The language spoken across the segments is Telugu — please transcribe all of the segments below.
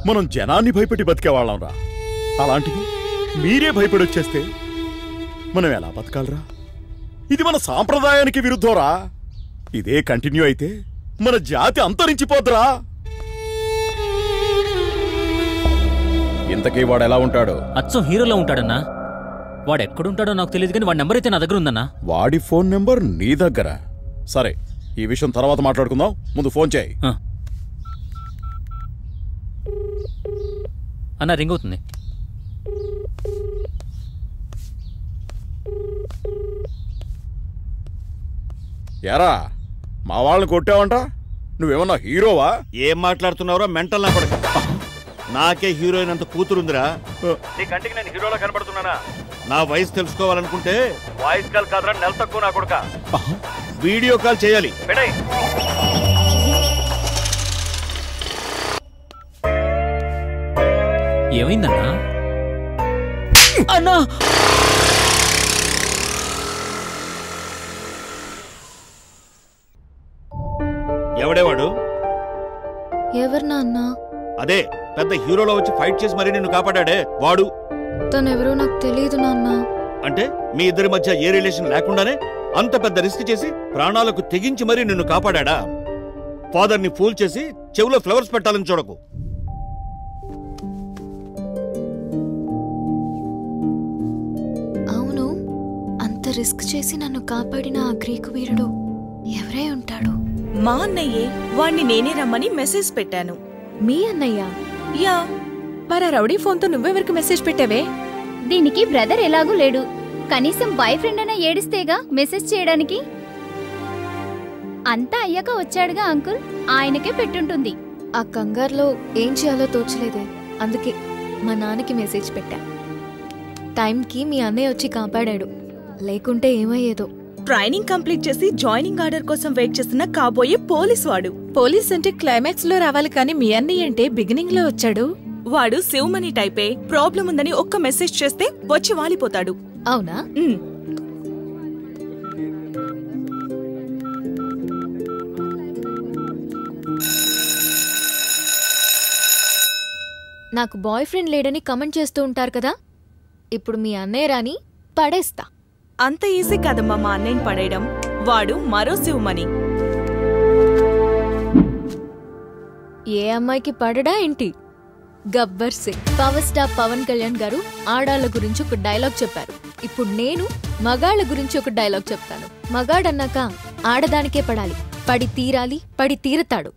మనం జనాన్ని భయపెట్టి బతికేవాళ్ళం రా. అలాంటిది మీరే భయపడొచ్చేస్తే మనం ఎలా బతకాలరా? ఇది మన సాంప్రదాయానికి విరుద్ధంరా. ఇదే కంటిన్యూ అయితే మన జాతి అంతరించిపోద్దురా. ఇంతకీ వాడు ఎలా ఉంటాడు? అచ్చం హీరోలో ఉంటాడన్నా. వాడు ఎక్కడుంటాడో నాకు తెలియదు కానీ వాడి నెంబర్ అయితే నా దగ్గర ఉందన్నా. వాడి ఫోన్ నెంబర్ నీ దగ్గర? సరే, ఈ విషయం తర్వాత మాట్లాడుకుందాం. ముందు ఫోన్ చేయి. అన్నా రింగ్ అవుతుంది. యారా, మా వాళ్ళని కొట్టావంట? నువ్వేమన్నా హీరోవా? ఏం మాట్లాడుతున్నావురా మెంటల్ నా కొడుకు? నాకే హీరోయిన్ అంత కూతురుందిరా. నీ కంటికి నేను హీరోలా కనబడుతున్నానా? నా వయసు తెలుసుకోవాలనుకుంటే వాయిస్ కాల్ కాదురా, నెల తక్కువ నా కొడుక. వీడియో కాల్ చేయాలి. ఏమైందన్నా? అన్నా ఎవడేవాడు? ఎవరు నాన్న? అదే పెద్ద హీరోలో వచ్చి ఫైట్ చేసి మరీ నిన్ను కాపాడాడే వాడు. తనెవరో నాకు తెలియదు నాన్న. అంటే మీ ఇద్దరి మధ్య ఏ రిలేషన్ లేకుండానే అంత పెద్ద రిస్క్ చేసి ప్రాణాలకు తెగించి మరీ నిన్ను కాపాడా? ఫాదర్ ని ఫూల్ చేసి చెవులో ఫ్లవర్స్ పెట్టాలని చూడకు. అవును, అంత రిస్క్ చేసి నన్ను కాపాడిన ఆ గ్రీకు వీరుడు ఎవరై ఉంటాడు? మా అన్నయ్యే. వాణ్ణి నేనే రమ్మని మెసేజ్ పెట్టాను. మీ అన్నయ్య? యా. మరి రౌడీ ఫోన్తో నువ్వెవరికి మెసేజ్ పెట్టావే? దీనికి బ్రదర్ ఎలాగూ లేడు. కనీసం బాయ్ ఫ్రెండ్ అయినా ఏడిస్తేగా మెసేజ్ చేయడానికి. అంతా అయ్యాక వచ్చాడుగా అంకుల్, ఆయనకే పెట్టుంటుంది. ఆ కంగారులో ఏం చేయాలో తోచలేదే, అందుకే మా నాన్నకి మెసేజ్ పెట్టా. టైంకి మీ అన్నయ్య వచ్చి కాపాడాడు, లేకుంటే ఏమయ్యేదో. ట్రైనింగ్ కంప్లీట్ చేసి జాయినింగ్ ఆర్డర్ కోసం వెయిట్ చేస్తున్న కాబోయే పోలీస్ వాడు. పోలీస్ అంటే క్లైమాక్స్ లో రావాలి కానీ మీ అన్నయ్య అంటే బిగినింగ్ లో వచ్చాడు. వాడు శివమణి టైపే. ప్రాబ్లం ఉందని ఒక్క మెసేజ్ చేస్తే వచ్చి వాలిపోతాడు. అవునా? నాకు బాయ్ ఫ్రెండ్ లేడని కమెంట్ చేస్తూ ఉంటారు కదా, ఇప్పుడు మీ అన్నయ్య రాని పడేస్తా. అంత ఈజీ కదమ్మా మా అన్నయ్యని పడేయడం. వాడు మరో శివమణి. ఏ అమ్మాయికి పడడా ఏంటి? గబ్బర్ సింగ్. పవర్ స్టార్ పవన్ కళ్యాణ్ గారు ఆడాళ్ల గురించి ఒక డైలాగ్ చెప్పారు. ఇప్పుడు నేను మగాళ్ల గురించి ఒక డైలాగ్ చెప్తాను. మగాడన్నాక ఆడదానికే పడాలి, పడి తీరాలి, పడి తీరతాడు.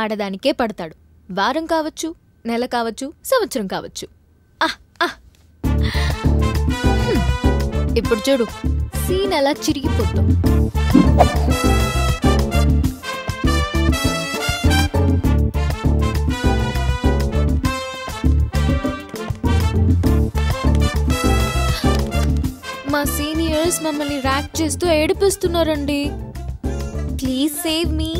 ఆడదానికే పడతాడు. వారం కావచ్చు, నెల కావచ్చు, సంవత్సరం కావచ్చు. ఇప్పుడు చూడు, సీన్ ఎలా చిరిగిపోతాం. మా సీనియర్స్ మమ్మల్ని ర్యాక్ చేస్తూ ఏడిపిస్తున్నారండి. Please save me.